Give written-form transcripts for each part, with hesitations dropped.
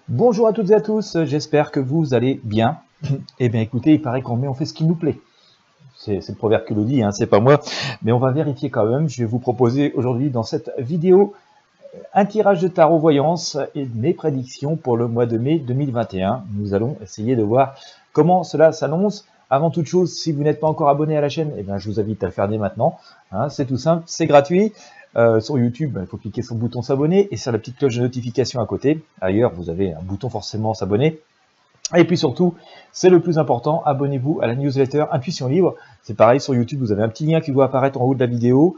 Bonjour à toutes et à tous, j'espère que vous allez bien. Eh bien écoutez, il paraît on fait ce qui nous plaît. C'est le proverbe qui le dit, hein, c'est pas moi, mais on va vérifier quand même. Je vais vous proposer aujourd'hui dans cette vidéo un tirage de tarot voyance et mes prédictions pour le mois de mai 2021. Nous allons essayer de voir comment cela s'annonce. Avant toute chose, si vous n'êtes pas encore abonné à la chaîne, eh bien, je vous invite à le faire dès maintenant. Hein, c'est tout simple, c'est gratuit. Sur YouTube, il faut cliquer sur le bouton s'abonner et sur la petite cloche de notification à côté. Ailleurs, vous avez un bouton forcément s'abonner. Et puis surtout, c'est le plus important, abonnez-vous à la newsletter Intuition Libre. C'est pareil, sur YouTube, vous avez un petit lien qui doit apparaître en haut de la vidéo.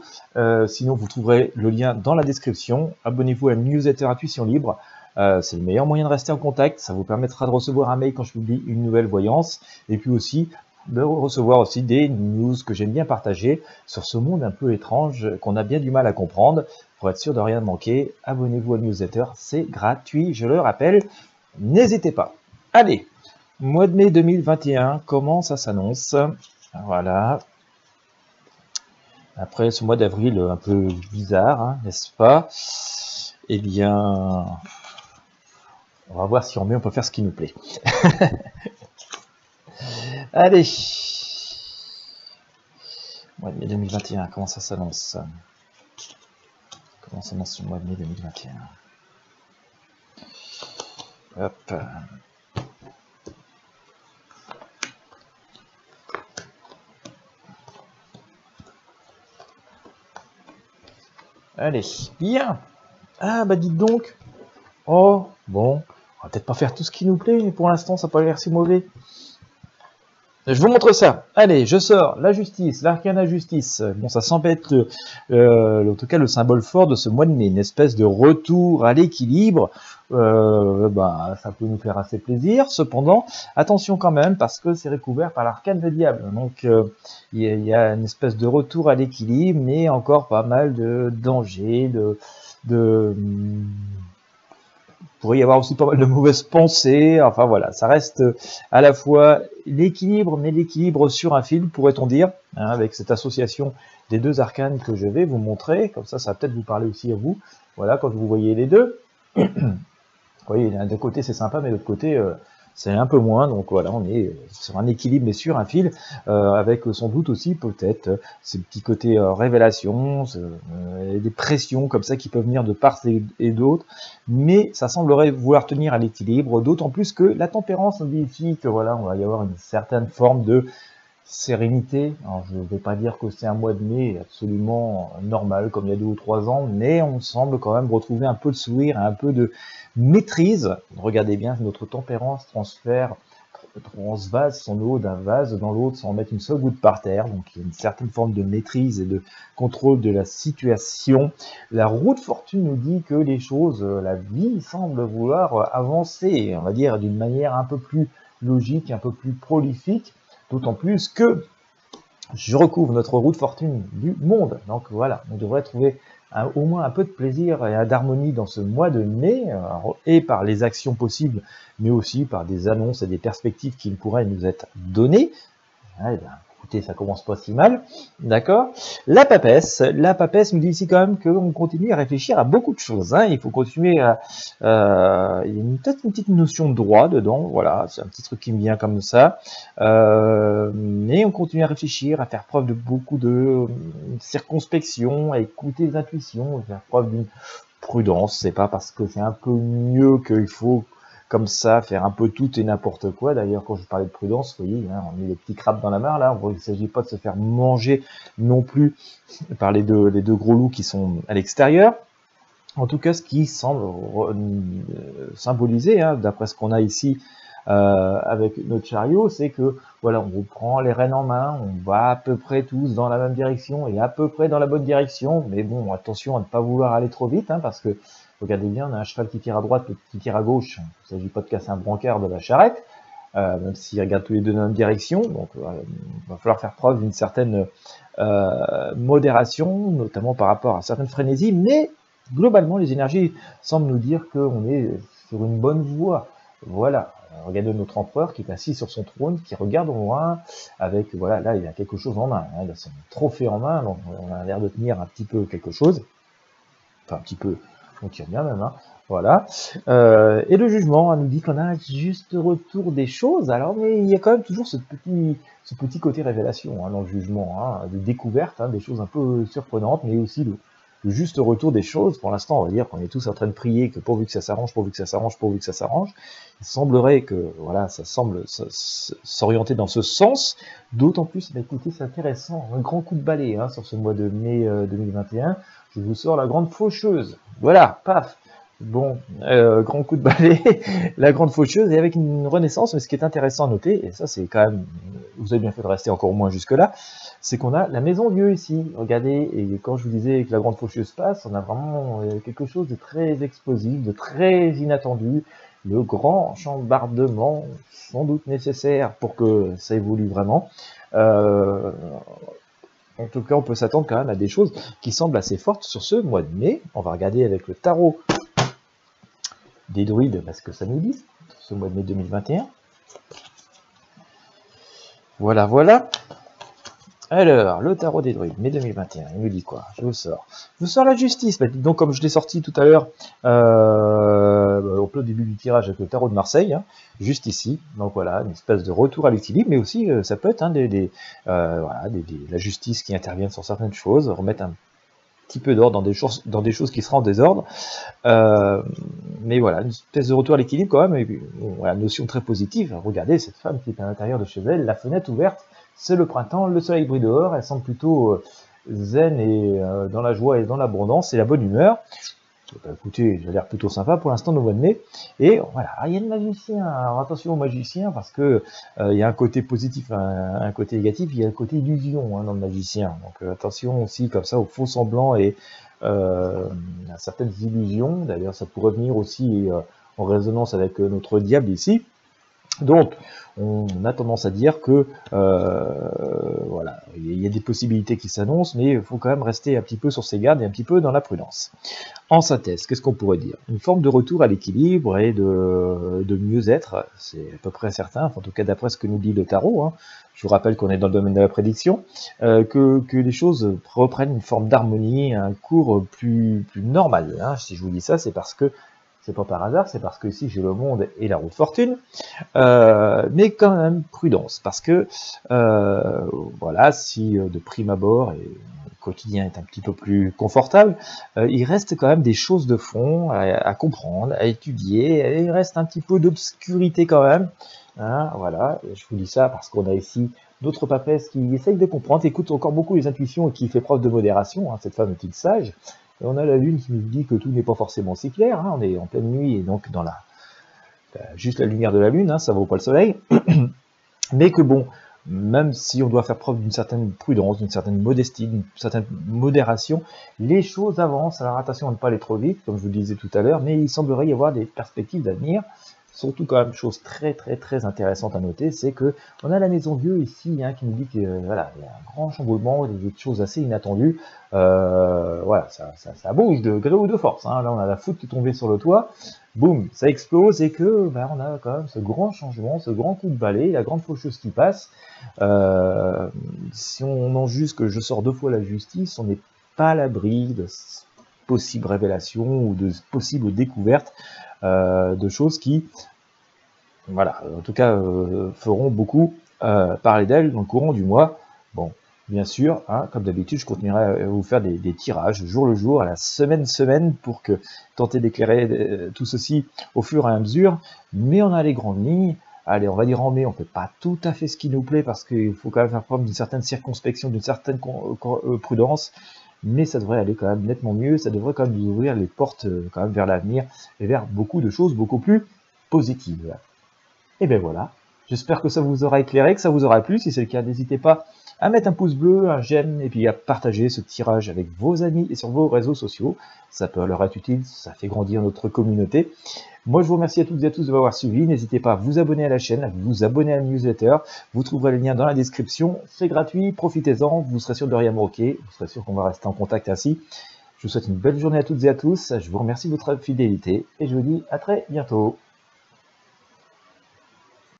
Sinon, vous trouverez le lien dans la description. Abonnez-vous à la newsletter Intuition Libre. C'est le meilleur moyen de rester en contact. Ça vous permettra de recevoir un mail quand je publie une nouvelle voyance. Et puis aussi, de recevoir aussi des news que j'aime bien partager sur ce monde un peu étrange qu'on a bien du mal à comprendre. Pour être sûr de rien manquer, abonnez-vous à la newsletter. C'est gratuit, je le rappelle. N'hésitez pas. Allez, mois de mai 2021, comment ça s'annonce? Voilà. Après ce mois d'avril un peu bizarre, hein, n'est-ce pas? Eh bien, on va voir si on peut faire ce qui nous plaît. Allez. Mois de mai 2021, comment ça s'annonce? Comment s'annonce le mois de mai 2021? Hop. Allez, bien. Ah, bah dites donc. Oh, bon. On va peut-être pas faire tout ce qui nous plaît, mais pour l'instant, ça n'a pas l'air si mauvais. Je vous montre ça. Allez, je sors la justice, l'arcana justice. Bon, ça semble être, en tout cas, le symbole fort de ce mois de mai. Une espèce de retour à l'équilibre. Ça peut nous faire assez plaisir. Cependant, attention quand même, parce que c'est recouvert par l'arcane de diable. Donc, il y a une espèce de retour à l'équilibre, mais encore pas mal de dangers, il pourrait y avoir aussi pas mal de mauvaises pensées. Enfin voilà, ça reste à la fois l'équilibre, mais l'équilibre sur un fil, pourrait-on dire, hein, avec cette association des deux arcanes que je vais vous montrer. Comme ça va peut-être vous parler aussi à vous. Voilà, quand vous voyez les deux. Vous voyez, d'un côté c'est sympa, mais de l'autre côté c'est un peu moins. Donc voilà, on est sur un équilibre, mais sur un fil, avec sans doute aussi peut-être ces petits côtés révélation, des pressions comme ça qui peuvent venir de part et d'autre. Mais ça semblerait vouloir tenir à l'équilibre, d'autant plus que la tempérance nous dit ici que voilà, on va y avoir une certaine forme de sérénité. Alors, je ne vais pas dire que c'est un mois de mai absolument normal comme il y a 2 ou 3 ans, mais on semble quand même retrouver un peu de sourire, un peu de maîtrise. Regardez bien, notre tempérance transvase son eau d'un vase dans l'autre sans mettre une seule goutte par terre. Donc il y a une certaine forme de maîtrise et de contrôle de la situation. La roue de fortune nous dit que les choses, la vie semble vouloir avancer, on va dire d'une manière un peu plus logique, un peu plus prolifique. D'autant plus que je recouvre notre roue de fortune du monde. Donc voilà, on devrait trouver au moins un peu de plaisir et d'harmonie dans ce mois de mai, et par les actions possibles, mais aussi par des annonces et des perspectives qui pourraient nous être données. Eh bien, écoutez, ça commence pas si mal, d'accord. La papesse nous dit ici quand même qu'on continue à réfléchir à beaucoup de choses. Hein. Il faut continuer à... il y a peut-être une petite notion de droit dedans, voilà, c'est un petit truc qui me vient comme ça. Mais on continue à réfléchir, à faire preuve de beaucoup de circonspection, à écouter les intuitions, à faire preuve d'une prudence. C'est pas parce que c'est un peu mieux qu'il faut... comme ça, faire un peu tout et n'importe quoi. D'ailleurs, quand je parlais de prudence, vous voyez, hein, on met les petits crabes dans la mare, là. Il ne s'agit pas de se faire manger non plus par les deux gros loups qui sont à l'extérieur. En tout cas, ce qui semble symboliser, hein, d'après ce qu'on a ici avec notre chariot, c'est que voilà, on reprend les rênes en main, on va à peu près tous dans la même direction et à peu près dans la bonne direction. Mais bon, attention à ne pas vouloir aller trop vite, hein, parce que regardez bien, on a un cheval qui tire à droite, l'autre qui tire à gauche. Il ne s'agit pas de casser un brancard de la charrette, même s'ils regardent tous les deux dans la même direction. Donc, il va falloir faire preuve d'une certaine modération, notamment par rapport à certaines frénésies. Mais globalement, les énergies semblent nous dire qu'on est sur une bonne voie. Voilà. Regardez notre empereur qui est assis sur son trône, qui regarde au loin, avec, voilà, là, il a quelque chose en main. Hein, il a son trophée en main, donc on a l'air de tenir un petit peu quelque chose. Enfin, un petit peu. On tire bien même, hein. Voilà. Et le jugement nous dit qu'on a un juste retour des choses. Alors, mais il y a quand même toujours ce petit côté révélation dans le jugement, de découverte, des choses un peu surprenantes, mais aussi le juste retour des choses. Pour l'instant, on va dire qu'on est tous en train de prier que pourvu que ça s'arrange, pourvu que ça s'arrange, pourvu que ça s'arrange. Il semblerait que voilà, ça semble s'orienter dans ce sens. D'autant plus, écoutez, c'est intéressant, un grand coup de balai sur ce mois de mai 2021. Je vous sors la grande faucheuse. Voilà, paf. Bon, grand coup de balai, la grande faucheuse, et avec une renaissance, mais ce qui est intéressant à noter, et ça c'est quand même, vous avez bien fait de rester encore au moins jusque-là, c'est qu'on a la maison Dieu ici, regardez, et quand je vous disais que la grande faucheuse passe, on a vraiment quelque chose de très explosif, de très inattendu, le grand chambardement, sans doute nécessaire pour que ça évolue vraiment. En tout cas, on peut s'attendre quand même à des choses qui semblent assez fortes sur ce mois de mai. On va regarder avec le tarot des druides, parce que ça nous dit, ce mois de mai 2021. Voilà, voilà. Alors, le tarot des druides, mai 2021, il nous dit quoi? Je vous sors la justice. Donc, comme je l'ai sorti tout à l'heure, au début du tirage avec le tarot de Marseille, juste ici. Donc voilà, une espèce de retour à l'équilibre, mais aussi, ça peut être la justice qui intervient sur certaines choses, remettre un petit peu d'ordre dans des choses qui seraient en désordre. Mais voilà, une espèce de retour à l'équilibre quand même, et puis, voilà, notion très positive. Regardez cette femme qui est à l'intérieur de chez elle, la fenêtre ouverte, c'est le printemps, le soleil brille dehors, elle semble plutôt zen et dans la joie et dans l'abondance et la bonne humeur. Écoutez, j'ai l'air plutôt sympa pour l'instant au mois de mai. Et voilà, il y a le magicien. Alors attention aux magiciens parce que il y a un côté positif, un côté négatif, il y a le côté illusion dans le magicien. Donc attention aussi comme ça aux faux semblants et à certaines illusions. D'ailleurs, ça pourrait venir aussi en résonance avec notre diable ici. Donc, on a tendance à dire que voilà, il y a des possibilités qui s'annoncent, mais il faut quand même rester un petit peu sur ses gardes et un petit peu dans la prudence. En synthèse, qu'est-ce qu'on pourrait dire? Une forme de retour à l'équilibre et de mieux-être, c'est à peu près certain, en tout cas d'après ce que nous dit le tarot. Je vous rappelle qu'on est dans le domaine de la prédiction, que les choses reprennent une forme d'harmonie, un cours plus normal. Si je vous dis ça, c'est parce que c'est pas par hasard, c'est parce que ici j'ai le monde et la roue de fortune, mais quand même prudence, parce que voilà, si de prime abord le quotidien est un petit peu plus confortable, il reste quand même des choses de fond à comprendre, à étudier, et il reste un petit peu d'obscurité quand même. Voilà, je vous dis ça parce qu'on a ici d'autres papesses qui essayent de comprendre, écoutent encore beaucoup les intuitions et qui fait preuve de modération, cette femme est-il sage. Et on a la lune qui nous dit que tout n'est pas forcément si clair, on est en pleine nuit et donc dans juste la lumière de la lune, ça vaut pas le soleil, mais que bon, même si on doit faire preuve d'une certaine prudence, d'une certaine modestie, d'une certaine modération, les choses avancent. Alors attention à ne pas aller trop vite, comme je vous le disais tout à l'heure, mais il semblerait y avoir des perspectives d'avenir. Surtout quand même, chose très intéressante à noter, c'est que on a la maison Dieu ici qui nous dit que voilà, il y a un grand chamboulement, des choses assez inattendues. Voilà, ça bouge de gré ou de force. Là, on a la foudre qui est tombée sur le toit, boum, ça explose et que on a quand même ce grand changement, ce grand coup de balai, la grande faucheuse qui passe. Si on en juge que je sors 2 fois la justice, on n'est pas à l'abri de possibles révélations ou de possibles découvertes de choses qui, voilà, en tout cas, feront beaucoup parler d'elles dans le courant du mois. Bon, bien sûr, comme d'habitude, je continuerai à vous faire des tirages jour le jour, à la semaine pour que tenter d'éclairer tout ceci au fur et à mesure. Mais on a les grandes lignes. Allez, on va dire en mai, on ne fait pas tout à fait ce qui nous plaît parce qu'il faut quand même faire preuve d'une certaine circonspection, d'une certaine prudence. Mais ça devrait aller quand même nettement mieux, ça devrait quand même nous ouvrir les portes quand même vers l'avenir et vers beaucoup de choses beaucoup plus positives. Et bien voilà, j'espère que ça vous aura éclairé, que ça vous aura plu. Si c'est le cas, n'hésitez pas à mettre un pouce bleu, un j'aime, et puis à partager ce tirage avec vos amis et sur vos réseaux sociaux. Ça peut leur être utile, ça fait grandir notre communauté. Moi, je vous remercie à toutes et à tous de m'avoir suivi. N'hésitez pas à vous abonner à la chaîne, à vous abonner à la newsletter. Vous trouverez le lien dans la description. C'est gratuit, profitez-en. Vous serez sûr de rien manquer. Vous serez sûr qu'on va rester en contact ainsi. Je vous souhaite une belle journée à toutes et à tous. Je vous remercie de votre fidélité et je vous dis à très bientôt.